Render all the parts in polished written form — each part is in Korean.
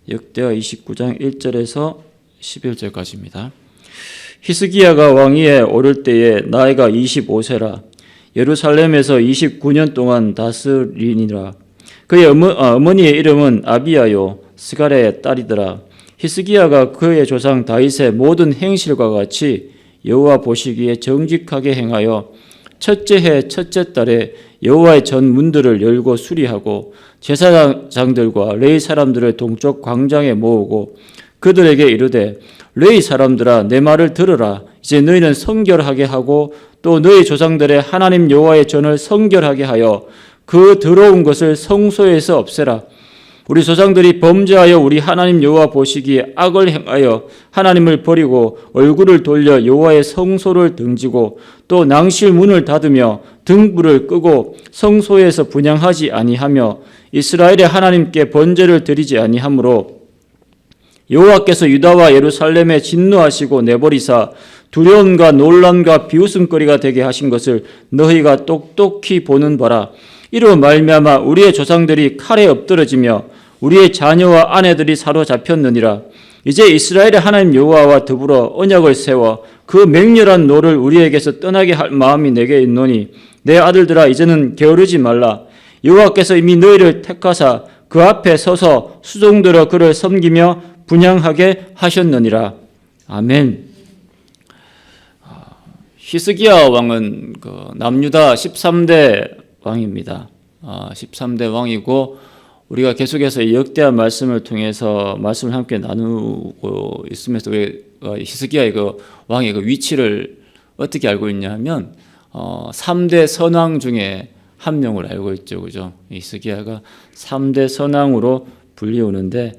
역대하 29장 1절에서 11절까지입니다. 히스기야가 왕위에 오를 때에 나이가 25세라. 예루살렘에서 29년 동안 다스리니라. 그의 어머니의 이름은 아비야요 스가랴의 딸이더라. 히스기야가 그의 조상 다윗의 모든 행실과 같이 여호와 보시기에 정직하게 행하여 첫째 해 첫째 달에 여호와의 전 문들을 열고 수리하고 제사장들과 레위 사람들을 동쪽 광장에 모으고 그들에게 이르되 레위 사람들아 내 말을 들으라. 이제 너희는 성결하게 하고 또 너희 조상들의 하나님 여호와의 전을 성결하게 하여 그 더러운 것을 성소에서 없애라. 우리 조상들이 범죄하여 우리 하나님 여호와 보시기에 악을 행하여 하나님을 버리고 얼굴을 돌려 여호와의 성소를 등지고 또 낭실 문을 닫으며 등불을 끄고 성소에서 분향하지 아니하며 이스라엘의 하나님께 번제를 드리지 아니하므로 여호와께서 유다와 예루살렘에 진노하시고 내버리사 두려움과 놀람과 비웃음거리가 되게 하신 것을 너희가 똑똑히 보는 바라. 이로 말미암아 우리의 조상들이 칼에 엎드러지며 우리의 자녀와 아내들이 사로잡혔느니라. 이제 이스라엘의 하나님 여호와와 더불어 언약을 세워 그 맹렬한 노를 우리에게서 떠나게 할 마음이 내게 있노니 내 아들들아 이제는 게으르지 말라. 여호와께서 이미 너희를 택하사 그 앞에 서서 수종들어 그를 섬기며 분향하게 하셨느니라. 아멘. 히스기야 왕은 남유다 13대 왕입니다. 13대 왕이고 우리가 계속해서 역대한 말씀을 통해서 말씀을 함께 나누고 있으면서 히스기야의 그 왕의 그 위치를 어떻게 알고 있냐면 3대 선왕 중에 한 명을 알고 있죠. 그죠? 히스기야가 3대 선왕으로 불리우는데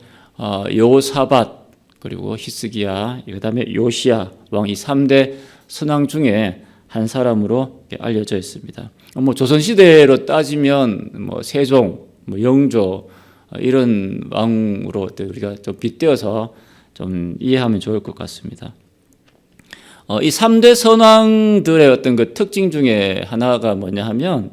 여호사밧 그리고 히스기야 그다음에 요시야 왕 이 3대 선왕 중에 한 사람으로 알려져 있습니다. 조선 시대로 따지면 세종, 영조 이런 왕으로 우리가 좀 빗대어서 좀 이해하면 좋을 것 같습니다. 이 3대 선왕들의 어떤 그 특징 중에 하나가 뭐냐 하면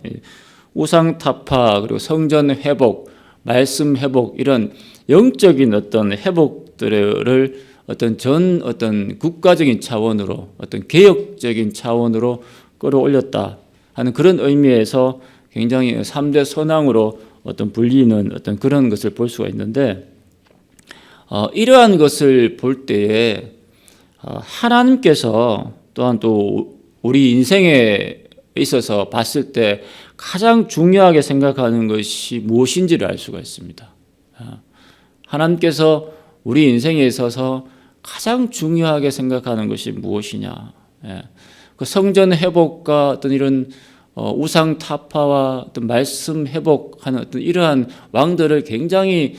우상 타파 그리고 성전 회복, 말씀 회복 이런 영적인 어떤 회복들을 어떤 국가적인 차원으로 어떤 개혁적인 차원으로 끌어올렸다 하는 그런 의미에서 굉장히 3대 선왕으로 어떤 불리는 어떤 그런 것을 볼 수가 있는데 이러한 것을 볼 때에 하나님께서 또한 또 우리 인생에 있어서 봤을 때 가장 중요하게 생각하는 것이 무엇인지를 알 수가 있습니다. 하나님께서 우리 인생에 있어서 가장 중요하게 생각하는 것이 무엇이냐? 그 성전 회복과 어떤 이런 우상 타파와 어떤 말씀 회복하는 어떤 이러한 왕들을 굉장히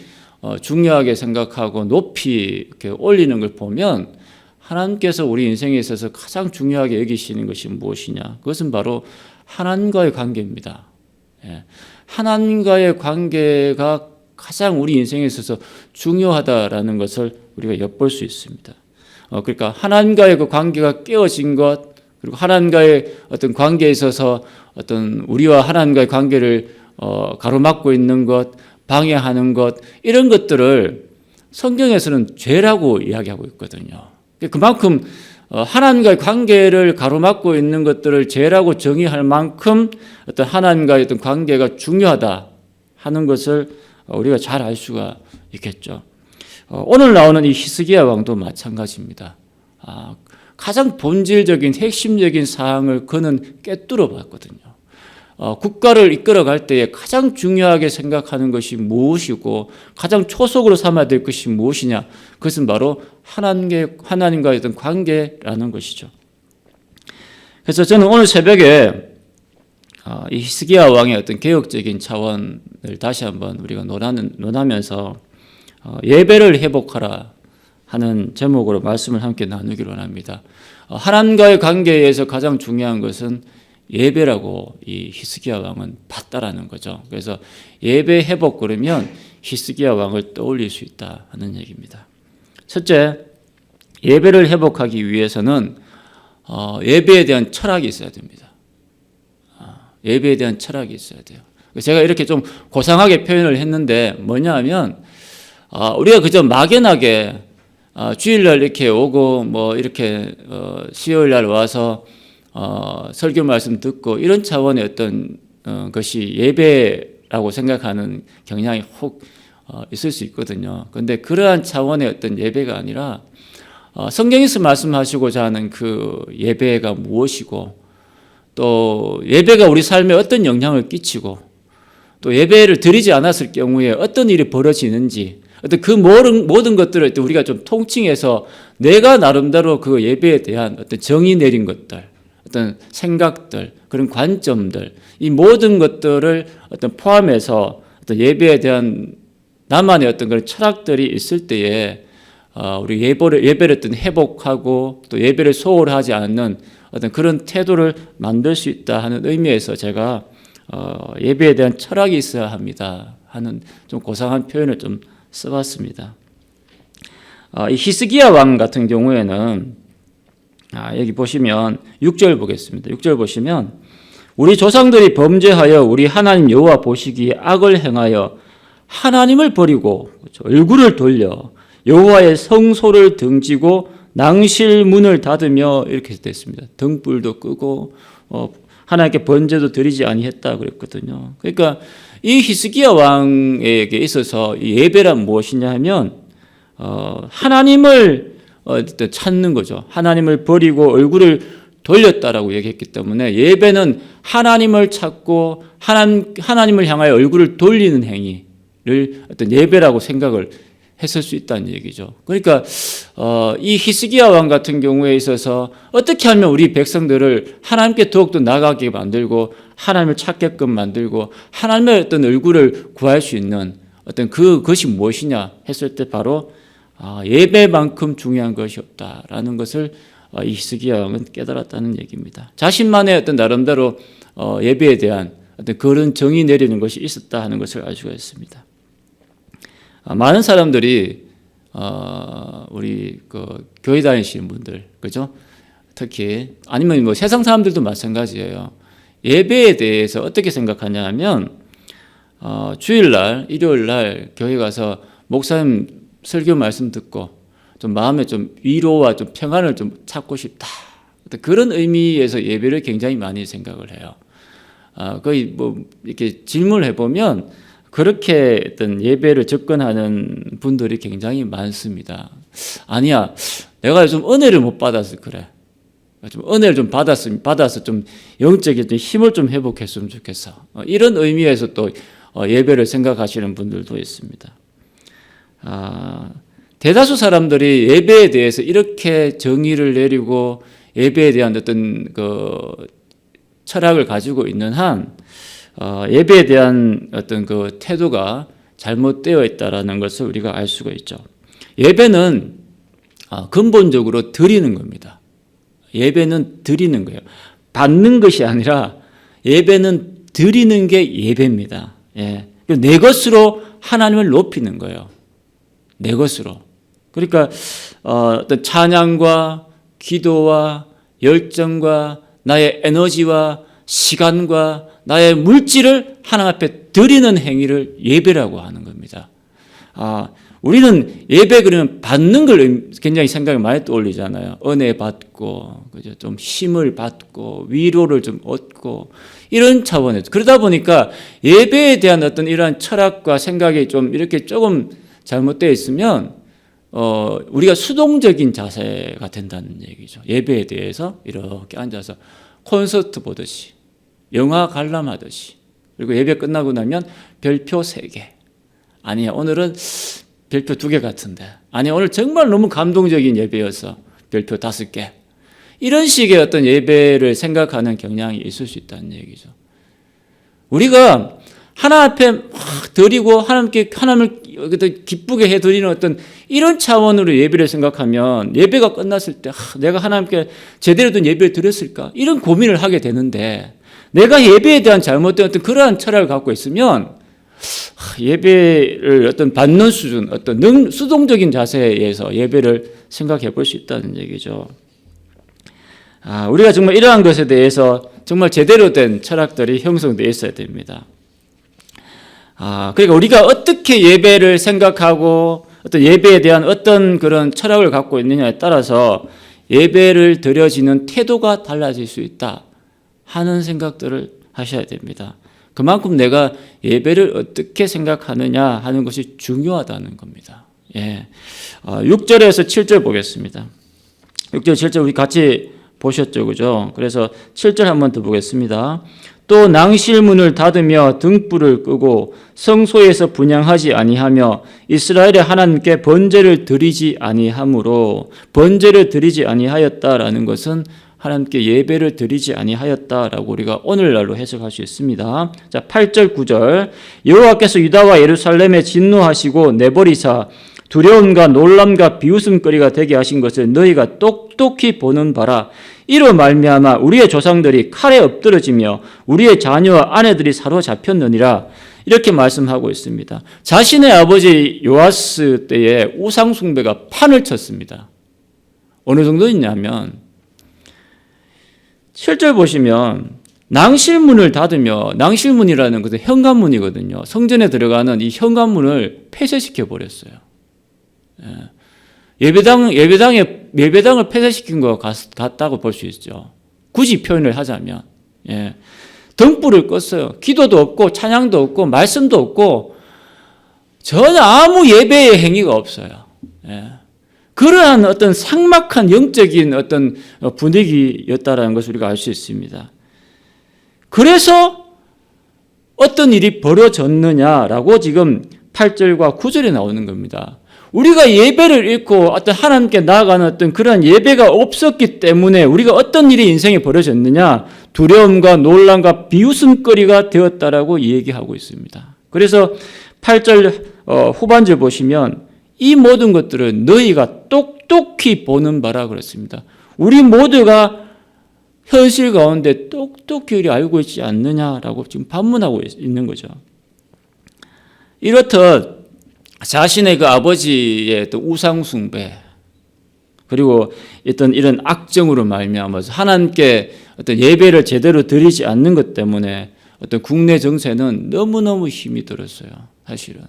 중요하게 생각하고 높이 이렇게 올리는 걸 보면 하나님께서 우리 인생에 있어서 가장 중요하게 여기시는 것이 무엇이냐? 그것은 바로 하나님과의 관계입니다. 하나님과의 관계가 가장 우리 인생에 있어서 중요하다라는 것을 우리가 엿볼 수 있습니다. 그러니까 하나님과의 그 관계가 깨어진 것, 그리고 하나님과의 어떤 관계에 있어서 어떤 우리와 하나님과의 관계를 가로막고 있는 것, 방해하는 것, 이런 것들을 성경에서는 죄라고 이야기하고 있거든요. 그만큼 하나님과의 관계를 가로막고 있는 것들을 죄라고 정의할 만큼 어떤 하나님과의 어떤 관계가 중요하다 하는 것을 우리가 잘 알 수가 있겠죠. 오늘 나오는 이 히스기야 왕도 마찬가지입니다. 가장 본질적인 핵심적인 사항을 그는 꿰뚫어 봤거든요. 국가를 이끌어갈 때에 가장 중요하게 생각하는 것이 무엇이고 가장 초석으로 삼아야 될 것이 무엇이냐, 그것은 바로 하나님과의 어떤 관계라는 것이죠. 그래서 저는 오늘 새벽에 이 히스기야 왕의 어떤 개혁적인 차원을 다시 한번 우리가 논하면서 예배를 회복하라 하는 제목으로 말씀을 함께 나누기로 합니다. 하나님과의 관계에서 가장 중요한 것은 예배라고 이 히스기야 왕은 봤다라는 거죠. 그래서 예배 회복 그러면 히스기야 왕을 떠올릴 수 있다 하는 얘기입니다. 첫째, 예배를 회복하기 위해서는 예배에 대한 철학이 있어야 됩니다. 예배에 대한 철학이 있어야 돼요. 제가 이렇게 좀 고상하게 표현을 했는데 뭐냐 하면 우리가 그저 막연하게 주일날 이렇게 오고 뭐 이렇게 수요일날 와서 설교 말씀 듣고 이런 차원의 어떤 것이 예배라고 생각하는 경향이 혹 있을 수 있거든요. 그런데 그러한 차원의 어떤 예배가 아니라 성경에서 말씀하시고자 하는 그 예배가 무엇이고, 또 예배가 우리 삶에 어떤 영향을 끼치고, 또 예배를 드리지 않았을 경우에 어떤 일이 벌어지는지, 어떤 그 모든 것들을 우리가 좀 통칭해서 내가 나름대로 그 예배에 대한 어떤 정의 내린 것들, 어떤 생각들, 그런 관점들, 이 모든 것들을 어떤 포함해서 어떤 예배에 대한 나만의 어떤 그런 철학들이 있을 때에 우리 예배를 어떤 회복하고 또 예배를 소홀하지 않는 어떤 그런 태도를 만들 수 있다 하는 의미에서 제가 예배에 대한 철학이 있어야 합니다 하는 좀 고상한 표현을 좀 써봤습니다. 이 히스기야 왕 같은 경우에는 여기 보시면 6절 보겠습니다. 6절 보시면 우리 조상들이 범죄하여 우리 하나님 여호와 보시기에 악을 행하여 하나님을 버리고 얼굴을 돌려 여호와의 성소를 등지고 낭실 문을 닫으며 이렇게 됐습니다. 등불도 끄고 하나님께 번제도 드리지 아니했다 그랬거든요. 그러니까 이 히스기야 왕에게 있어서 이 예배란 무엇이냐 하면 하나님을 찾는 거죠. 하나님을 버리고 얼굴을 돌렸다라고 얘기했기 때문에 예배는 하나님을 찾고 하나님을 향하여 얼굴을 돌리는 행위를 어떤 예배라고 생각을 했을 수 있다는 얘기죠. 그러니까 이 히스기야 왕 같은 경우에 있어서 어떻게 하면 우리 백성들을 하나님께 더욱더 나아가게 만들고 하나님을 찾게끔 만들고 하나님의 어떤 얼굴을 구할 수 있는 어떤 그것이 무엇이냐 했을 때 바로 예배만큼 중요한 것이 없다라는 것을 이 히스기야 왕은 깨달았다는 얘기입니다. 자신만의 어떤 나름대로 예배에 대한 어떤 그런 정의 내리는 것이 있었다 하는 것을 알 수가 있습니다. 많은 사람들이 우리 교회 다니시는 분들, 그죠? 특히 아니면 뭐 세상 사람들도 마찬가지예요. 예배에 대해서 어떻게 생각하냐 하면 주일날, 일요일날 교회 가서 목사님 설교 말씀 듣고 좀 마음에 좀 위로와 좀 평안을 좀 찾고 싶다. 그런 의미에서 예배를 굉장히 많이 생각을 해요. 거의 뭐 이렇게 질문을 해보면 그렇게 어떤 예배를 접근하는 분들이 굉장히 많습니다. 아니야, 내가 좀 은혜를 못 받아서 그래. 좀 은혜를 좀 받아서 좀 영적인 힘을 좀 회복했으면 좋겠어. 이런 의미에서 또 예배를 생각하시는 분들도 있습니다. 대다수 사람들이 예배에 대해서 이렇게 정의를 내리고 예배에 대한 어떤 그 철학을 가지고 있는 한 예배에 대한 어떤 그 태도가 잘못되어 있다라는 것을 우리가 알 수가 있죠. 예배는 근본적으로 드리는 겁니다. 예배는 드리는 거예요. 받는 것이 아니라 예배는 드리는 게 예배입니다. 예. 내 것으로 하나님을 높이는 거예요. 내 것으로. 그러니까 어떤 찬양과 기도와 열정과 나의 에너지와 시간과 나의 물질을 하나님 앞에 드리는 행위를 예배라고 하는 겁니다. 우리는 예배 그러면 받는 걸 굉장히 생각이 많이 떠올리잖아요. 은혜 받고, 그죠? 좀 힘을 받고, 위로를 좀 얻고, 이런 차원에서. 그러다 보니까 예배에 대한 어떤 이러한 철학과 생각이 좀 이렇게 조금 잘못되어 있으면, 우리가 수동적인 자세가 된다는 얘기죠. 예배에 대해서 이렇게 앉아서 콘서트 보듯이, 영화 관람하듯이, 그리고 예배 끝나고 나면 별표 3개. 아니야, 오늘은 별표 2개 같은데. 아니, 오늘 정말 너무 감동적인 예배여서 별표 5개. 이런 식의 어떤 예배를 생각하는 경향이 있을 수 있다는 얘기죠. 우리가 하나님 앞에 막 드리고 하나님을 기쁘게 해드리는 어떤 이런 차원으로 예배를 생각하면 예배가 끝났을 때 내가 하나님께 제대로 된 예배를 드렸을까? 이런 고민을 하게 되는데 내가 예배에 대한 잘못된 어떤 그러한 철학을 갖고 있으면 예배를 어떤 받는 수준, 어떤 수동적인 자세에서 예배를 생각해 볼 수 있다는 얘기죠. 우리가 정말 이러한 것에 대해서 정말 제대로 된 철학들이 형성되어 있어야 됩니다. 그러니까 우리가 어떻게 예배를 생각하고 어떤 예배에 대한 어떤 그런 철학을 갖고 있느냐에 따라서 예배를 드려지는 태도가 달라질 수 있다 하는 생각들을 하셔야 됩니다. 그만큼 내가 예배를 어떻게 생각하느냐 하는 것이 중요하다는 겁니다. 6절에서 7절 보겠습니다. 6절, 7절 우리 같이 보셨죠, 그죠? 그래서 7절 한번 더 보겠습니다. 또 낭실문을 닫으며 등불을 끄고 성소에서 분향하지 아니하며 이스라엘의 하나님께 번제를 드리지 아니하므로, 번제를 드리지 아니하였다라는 것은 하나님께 예배를 드리지 아니하였다라고 우리가 오늘날로 해석할 수 있습니다. 자, 8절 9절 여호와께서 유다와 예루살렘에 진노하시고 내버리사 두려움과 놀람과 비웃음거리가 되게 하신 것을 너희가 똑똑히 보는 바라. 이로 말미암아 우리의 조상들이 칼에 엎드러지며 우리의 자녀와 아내들이 사로잡혔느니라. 이렇게 말씀하고 있습니다. 자신의 아버지 요아스 때에 우상 숭배가 판을 쳤습니다. 어느 정도 있냐면 7절 보시면 낭실문을 닫으며, 낭실문이라는 것은 현관문이거든요. 성전에 들어가는 이 현관문을 폐쇄시켜 버렸어요. 예배당을 폐쇄시킨 것 같다고 볼 수 있죠. 굳이 표현을 하자면. 등불을 껐어요. 기도도 없고 찬양도 없고 말씀도 없고 전혀 아무 예배의 행위가 없어요. 그러한 어떤 삭막한 영적인 어떤 분위기였다라는 것을 우리가 알 수 있습니다. 그래서 어떤 일이 벌어졌느냐라고 지금 8절과 9절에 나오는 겁니다. 우리가 예배를 잃고 어떤 하나님께 나아가는 어떤 그런 예배가 없었기 때문에 우리가 어떤 일이 인생에 벌어졌느냐? 두려움과 놀람과 비웃음거리가 되었다라고 얘기하고 있습니다. 그래서 8절 후반절 보시면 이 모든 것들은 너희가 똑똑히 보는 바라 그랬습니다. 우리 모두가 현실 가운데 똑똑히 우리 알고 있지 않느냐라고 지금 반문하고 있는 거죠. 이렇듯 자신의 그 아버지의 또 우상 숭배, 그리고 어떤 이런 악정으로 말미암아서 하나님께 어떤 예배를 제대로 드리지 않는 것 때문에 어떤 국내 정세는 너무너무 힘이 들었어요. 사실은.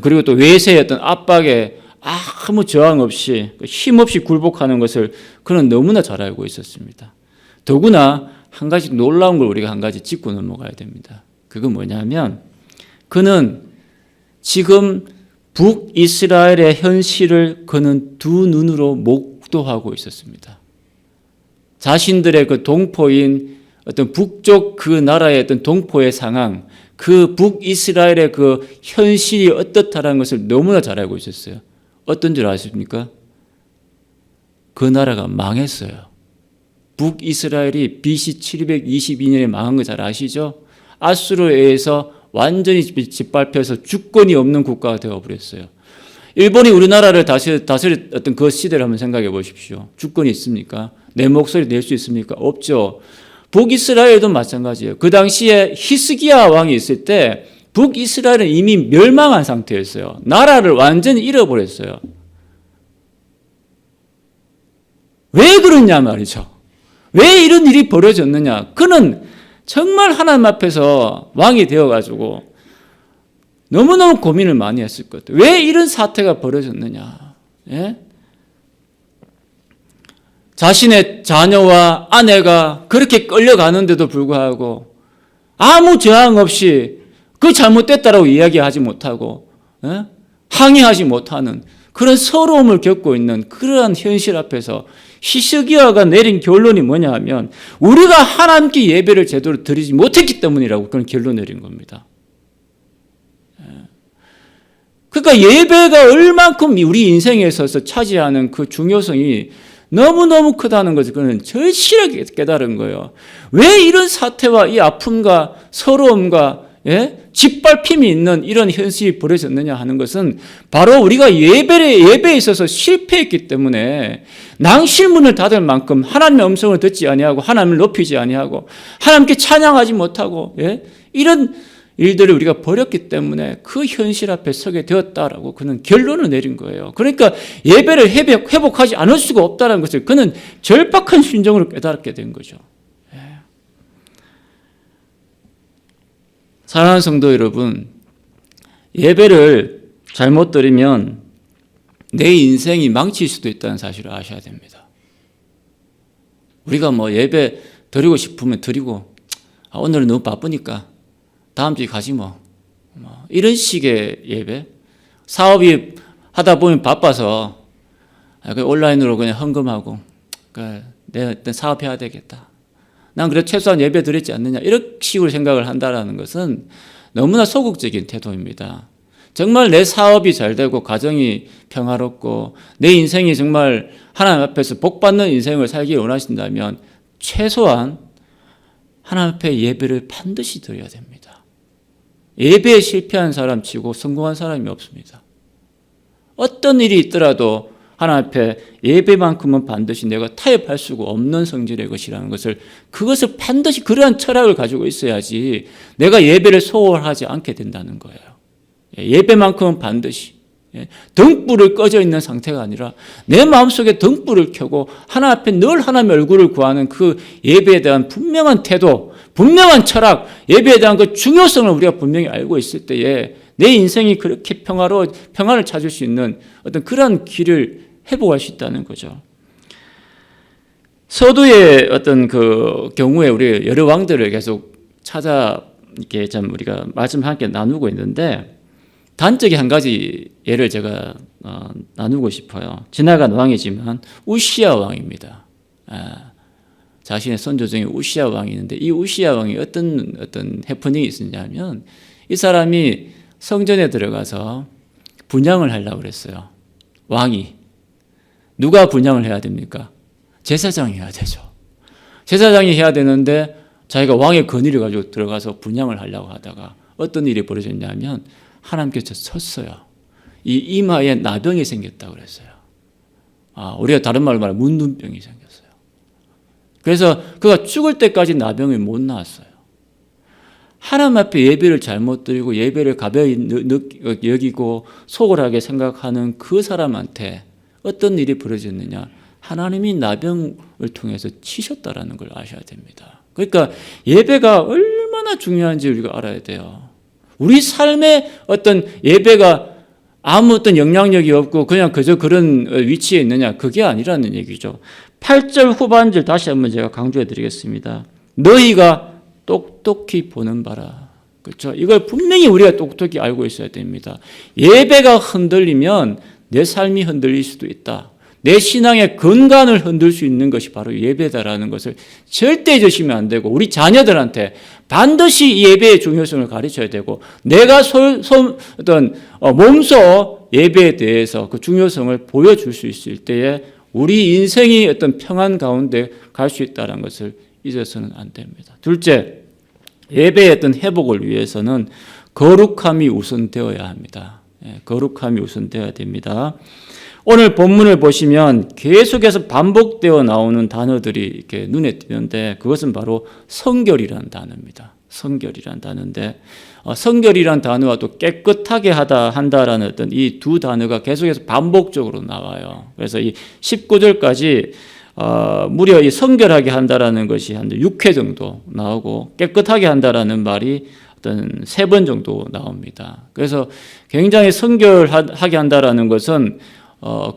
그리고 또 외세의 어떤 압박에 아무 저항 없이 힘없이 굴복하는 것을 그는 너무나 잘 알고 있었습니다. 더구나 한 가지 놀라운 걸 우리가 한 가지 짚고 넘어가야 됩니다. 그건 뭐냐면 그는 지금 북이스라엘의 현실을 그는 두 눈으로 목도하고 있었습니다. 자신들의 그 동포인 어떤 북쪽 그 나라의 어떤 동포의 상황, 그 북이스라엘의 그 현실이 어떻다라는 것을 너무나 잘 알고 있었어요. 어떤 줄 아십니까? 그 나라가 망했어요. 북이스라엘이 BC 722년에 망한 거 잘 아시죠? 아수르에 의해서 완전히 짓밟혀서 주권이 없는 국가가 되어버렸어요. 일본이 우리나라를 다스릴 어떤 그 시대를 한번 생각해 보십시오. 주권이 있습니까? 내 목소리 낼 수 있습니까? 없죠. 북이스라엘도 마찬가지예요. 그 당시에 히스기야 왕이 있을 때 북이스라엘은 이미 멸망한 상태였어요. 나라를 완전히 잃어버렸어요. 왜 그러냐 말이죠. 왜 이런 일이 벌어졌느냐. 그는 정말 하나님 앞에서 왕이 되어가지고 너무너무 고민을 많이 했을 것 같아요. 왜 이런 사태가 벌어졌느냐. 자신의 자녀와 아내가 그렇게 끌려가는데도 불구하고 아무 저항 없이 그 잘못됐다라고 이야기하지 못하고 항의하지 못하는 그런 서러움을 겪고 있는 그러한 현실 앞에서 히스기야가 내린 결론이 뭐냐 하면 우리가 하나님께 예배를 제대로 드리지 못했기 때문이라고 그런 결론 내린 겁니다. 그러니까 예배가 얼만큼 우리 인생에 있어서 차지하는 그 중요성이 너무너무 크다는 것을 그는 절실하게 깨달은 거예요. 왜 이런 사태와 이 아픔과 서러움과 짓밟힘이 있는 이런 현실이 벌어졌느냐 하는 것은 바로 우리가 예배에 있어서 실패했기 때문에 낭실문을 닫을 만큼 하나님의 음성을 듣지 아니하고 하나님을 높이지 아니하고 하나님께 찬양하지 못하고 이런 일들을 우리가 버렸기 때문에 그 현실 앞에 서게 되었다라고 그는 결론을 내린 거예요. 그러니까 예배를 회복하지 않을 수가 없다는 것을 그는 절박한 심정으로 깨닫게 된 거죠. 사랑하는 성도 여러분, 예배를 잘못 드리면 내 인생이 망칠 수도 있다는 사실을 아셔야 됩니다. 우리가 뭐 예배 드리고 싶으면 드리고, 오늘은 너무 바쁘니까 다음 주에 가지 뭐 이런 식의 예배, 사업이 하다 보면 바빠서 온라인으로 그냥 헌금하고 내가 일단 사업해야 되겠다, 난 그래도 최소한 예배 드렸지 않느냐, 이런 식으로 생각을 한다는 것은 너무나 소극적인 태도입니다. 정말 내 사업이 잘 되고 가정이 평화롭고 내 인생이 정말 하나님 앞에서 복받는 인생을 살기 원하신다면 최소한 하나님 앞에 예배를 반드시 드려야 됩니다. 예배에 실패한 사람 치고 성공한 사람이 없습니다. 어떤 일이 있더라도 하나님 앞에 예배만큼은 반드시 내가 타협할 수가 없는 성질의 것이라는 것을, 그것을 반드시 그러한 철학을 가지고 있어야지 내가 예배를 소홀하지 않게 된다는 거예요. 예배만큼은 반드시 등불을 꺼져 있는 상태가 아니라 내 마음속에 등불을 켜고 하나님 앞에 늘 하나님의 얼굴을 구하는 그 예배에 대한 분명한 태도, 분명한 철학, 예배에 대한 그 중요성을 우리가 분명히 알고 있을 때에 내 인생이 그렇게 평안을 찾을 수 있는 어떤 그런 길을 회복할 수 있다는 거죠. 서두의 어떤 그 경우에 우리 여러 왕들을 계속 이렇게 참 우리가 말씀 함께 나누고 있는데, 단적인 한 가지 예를 제가 나누고 싶어요. 지나간 왕이지만 우시야 왕입니다. 자신의 선조 중에 우시야 왕이 있는데, 이 우시야 왕이 어떤 해프닝이 있었냐면, 이 사람이 성전에 들어가서 분향을 하려고 그랬어요. 왕이. 누가 분향을 해야 됩니까? 제사장이 해야 되죠. 제사장이 해야 되는데 자기가 왕의 권위를 가지고 들어가서 분향을 하려고 하다가 어떤 일이 벌어졌냐면 하나님께서 쳤어요. 이 이마에 나병이 생겼다고 그랬어요. 우리가 다른 말로 말하면 문둥병이 생겼어요. 그래서 그가 죽을 때까지 나병이 못 나았어요. 하나님 앞에 예배를 잘못 드리고 예배를 가벼이 여기고 소홀하게 생각하는 그 사람한테 어떤 일이 벌어졌느냐? 하나님이 나병을 통해서 치셨다라는 걸 아셔야 됩니다. 그러니까 예배가 얼마나 중요한지 우리가 알아야 돼요. 우리 삶의 어떤 예배가 아무 어떤 영향력이 없고 그냥 그저 그런 위치에 있느냐, 그게 아니라는 얘기죠. 8절 후반절 다시 한번 제가 강조해 드리겠습니다. 너희가 똑똑히 보는 바라. 그렇죠? 이걸 분명히 우리가 똑똑히 알고 있어야 됩니다. 예배가 흔들리면 내 삶이 흔들릴 수도 있다. 내 신앙의 근간을 흔들 수 있는 것이 바로 예배다라는 것을 절대 잊으시면 안 되고, 우리 자녀들한테 반드시 이 예배의 중요성을 가르쳐야 되고, 내가 몸소 예배에 대해서 그 중요성을 보여줄 수 있을 때에 우리 인생이 어떤 평안 가운데 갈 수 있다는 것을 잊어서는 안 됩니다. 둘째, 예배의 어떤 회복을 위해서는 거룩함이 우선되어야 합니다. 거룩함이 우선되어야 됩니다. 오늘 본문을 보시면 계속해서 반복되어 나오는 단어들이 이렇게 눈에 띄는데, 그것은 바로 성결이라는 단어입니다. 성결이라는 단어인데, 성결이라는 단어와 또 깨끗하게 한다라는 어떤 이 두 단어가 계속해서 반복적으로 나와요. 그래서 이 19절까지 무려 이 성결하게 한다라는 것이 한 6회 정도 나오고, 깨끗하게 한다라는 말이 어떤 3번 정도 나옵니다. 그래서 굉장히 성결하게 한다라는 것은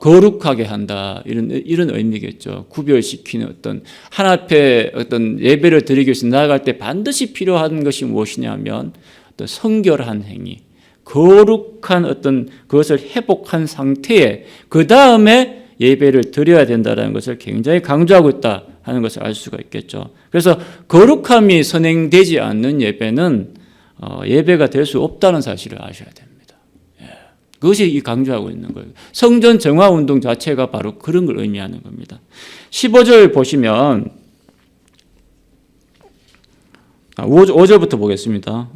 거룩하게 한다, 이런 의미겠죠. 구별시키는 어떤 하나님 앞에 어떤 예배를 드리기 위해서 나아갈 때 반드시 필요한 것이 무엇이냐면 어떤 성결한 행위, 거룩한 어떤 그것을 회복한 상태에 그 다음에 예배를 드려야 된다는 것을 굉장히 강조하고 있다 하는 것을 알 수가 있겠죠. 그래서 거룩함이 선행되지 않는 예배는 예배가 될 수 없다는 사실을 아셔야 됩니다. 그것이 강조하고 있는 거예요. 성전 정화 운동 자체가 바로 그런 걸 의미하는 겁니다. 15절 보시면 5절부터 보겠습니다.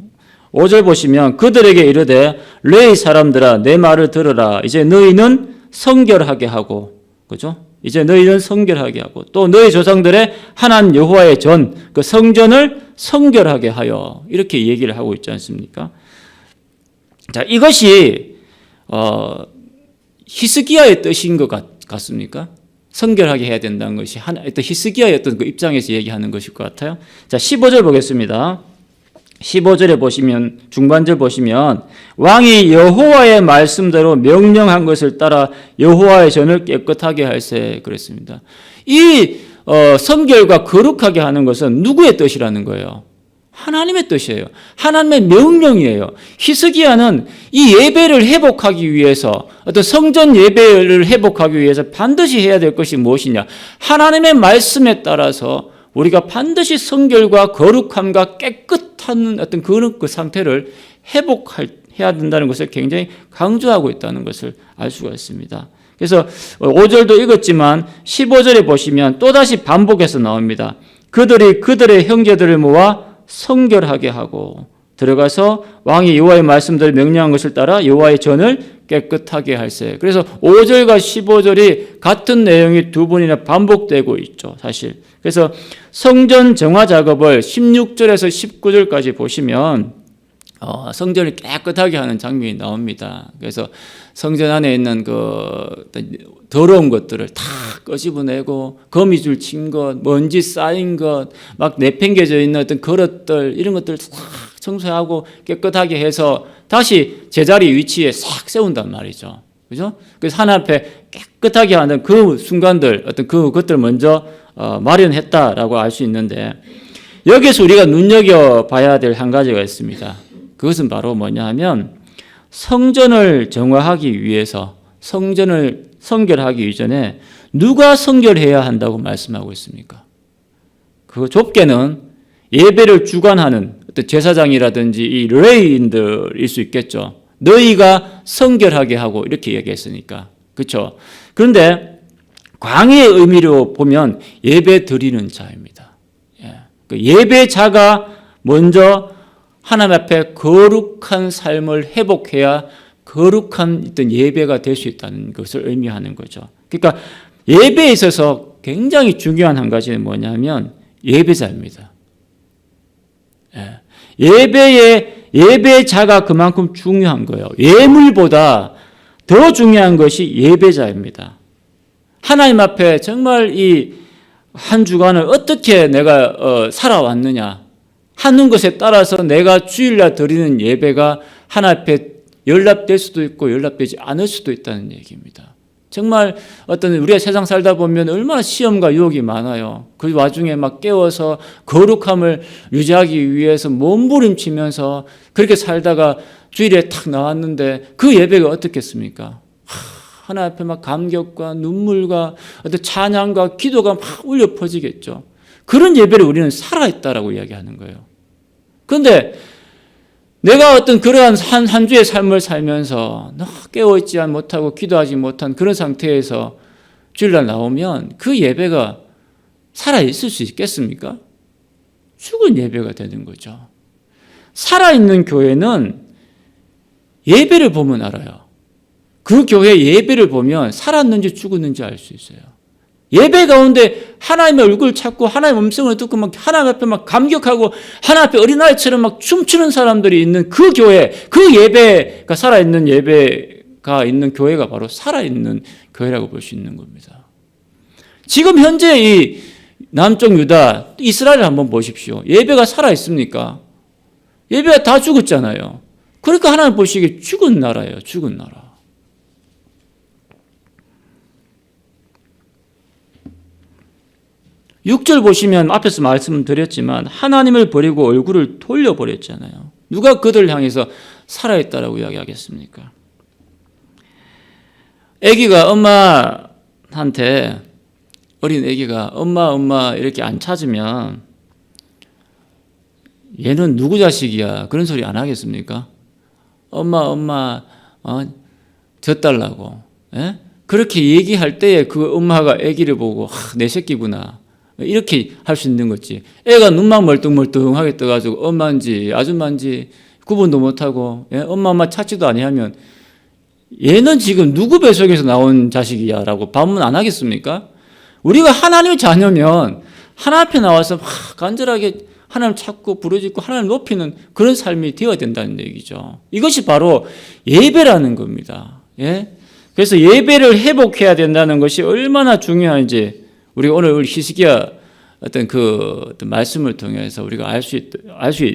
5절 보시면 그들에게 이르되 레위 사람들아 내 말을 들으라. 이제 너희는 성결하게 하고, 그죠? 이제 너희는 성결하게 하고 또 너희 조상들의 하나님 여호와의 전, 그 성전을 성결하게 하여, 이렇게 얘기를 하고 있지 않습니까? 자, 이것이 히스기야의 뜻인 것 같습니까? 성결하게 해야 된다는 것이 어떤 히스기야의 어떤 그 입장에서 얘기하는 것일 것 같아요. 자, 15절 보겠습니다. 15절에 보시면, 중반절 보시면 왕이 여호와의 말씀대로 명령한 것을 따라 여호와의 전을 깨끗하게 할세 그랬습니다. 이 성결과 거룩하게 하는 것은 누구의 뜻이라는 거예요? 하나님의 뜻이에요. 하나님의 명령이에요. 히스기야는 이 예배를 회복하기 위해서, 어떤 성전 예배를 회복하기 위해서 반드시 해야 될 것이 무엇이냐? 하나님의 말씀에 따라서 우리가 반드시 성결과 거룩함과 깨끗한 어떤 그 상태를 회복해야 된다는 것을 굉장히 강조하고 있다는 것을 알 수가 있습니다. 그래서 5절도 읽었지만 15절에 보시면 또다시 반복해서 나옵니다. 그들이 그들의 형제들을 모아 성결하게 하고 들어가서 왕이 여호와의 말씀대로 명령한 것을 따라 여호와의 전을 깨끗하게 할세. 그래서 5절과 15절이 같은 내용이 두 번이나 반복되고 있죠, 사실. 그래서 성전 정화 작업을 16절에서 19절까지 보시면 성전을 깨끗하게 하는 장면이 나옵니다. 그래서 성전 안에 있는 그 더러운 것들을 다 끄집어내고 거미줄 친 것, 먼지 쌓인 것, 막 내팽개져 있는 어떤 그릇들 이런 것들을 싹 청소하고 깨끗하게 해서 다시 제자리 위치에 싹 세운단 말이죠. 그죠? 그래서 하나님 앞에 깨끗하게 하는 그 순간들, 어떤 그것들 먼저 마련했다라고 알 수 있는데, 여기서 우리가 눈여겨봐야 될 한 가지가 있습니다. 그것은 바로 뭐냐 하면, 성전을 정화하기 위해서, 성전을 성결하기 이전에 누가 성결해야 한다고 말씀하고 있습니까? 그 좁게는 예배를 주관하는 어떤 제사장이라든지 이 레위인들일 수 있겠죠. 너희가 성결하게 하고 이렇게 얘기했으니까. 그렇죠? 그런데 광의의 의미로 보면 예배 드리는 자입니다. 예배자가 먼저 하나님 앞에 거룩한 삶을 회복해야 거룩한 어떤 예배가 될 수 있다는 것을 의미하는 거죠. 그러니까 예배에 있어서 굉장히 중요한 한 가지는 뭐냐면 예배자입니다. 예배자가 그만큼 중요한 거예요. 예물보다 더 중요한 것이 예배자입니다. 하나님 앞에 정말 이 한 주간을 어떻게 내가 살아왔느냐 하는 것에 따라서 내가 주일날 드리는 예배가 하나님 앞에 연락될 수도 있고 연락되지 않을 수도 있다는 얘기입니다. 정말 어떤 우리가 세상 살다 보면 얼마나 시험과 유혹이 많아요. 그 와중에 막 깨워서 거룩함을 유지하기 위해서 몸부림치면서 그렇게 살다가 주일에 탁 나왔는데 그 예배가 어떻겠습니까? 하나님 앞에 막 감격과 눈물과 어떤 찬양과 기도가 막 울려 퍼지겠죠. 그런 예배를 우리는 살아있다라고 이야기하는 거예요. 그런데 내가 어떤 그러한 한 주의 삶을 살면서 깨어있지 못하고 기도하지 못한 그런 상태에서 주일날 나오면 그 예배가 살아있을 수 있겠습니까? 죽은 예배가 되는 거죠. 살아있는 교회는 예배를 보면 알아요. 그 교회 예배를 보면 살았는지 죽었는지 알 수 있어요. 예배 가운데 하나님의 얼굴을 찾고 하나님의 음성을 듣고 막 하나님 앞에 막 감격하고 하나님 앞에 어린아이처럼 막 춤추는 사람들이 있는 그 교회, 그 예배가 살아있는 예배가 있는 교회가 바로 살아있는 교회라고 볼 수 있는 겁니다. 지금 현재 이 남쪽 유다, 이스라엘을 한번 보십시오. 예배가 살아있습니까? 예배가 다 죽었잖아요. 그러니까 하나님 보시기에 죽은 나라예요. 죽은 나라. 6절 보시면 앞에서 말씀드렸지만 하나님을 버리고 얼굴을 돌려버렸잖아요. 누가 그들을 향해서 살아있다라고 이야기하겠습니까? 아기가 엄마한테, 어린 아기가 엄마 이렇게 안 찾으면 얘는 누구 자식이야 그런 소리 안 하겠습니까? 엄마 젖달라고. 예? 그렇게 얘기할 때에 그 엄마가 아기를 보고 내 새끼구나 이렇게 할 수 있는 거지. 애가 눈만 멀뚱멀뚱하게 떠가지고 엄마인지 아줌마인지 구분도 못하고 엄마 찾지도 아니하면 얘는 지금 누구 뱃속에서 나온 자식이야 라고 반문 안 하겠습니까? 우리가 하나님의 자녀면 하나님 앞에 나와서 간절하게 하나님 찾고 부르짖고 하나님 높이는 그런 삶이 되어야 된다는 얘기죠. 이것이 바로 예배라는 겁니다. 그래서 예배를 회복해야 된다는 것이 얼마나 중요한지 우리가 오늘 히스기야 어떤 말씀을 통해서 우리가 알 수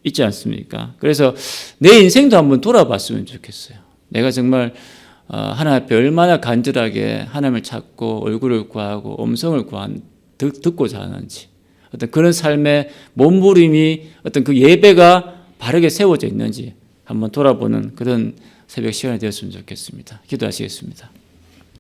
있지 않습니까? 그래서 내 인생도 한번 돌아봤으면 좋겠어요. 내가 정말 하나님 앞에 얼마나 간절하게 하나님을 찾고 얼굴을 구하고 음성을 듣고자 하는지, 어떤 그런 삶의 몸부림이 어떤 그 예배가 바르게 세워져 있는지 한번 돌아보는 그런 새벽 시간이 되었으면 좋겠습니다. 기도하시겠습니다.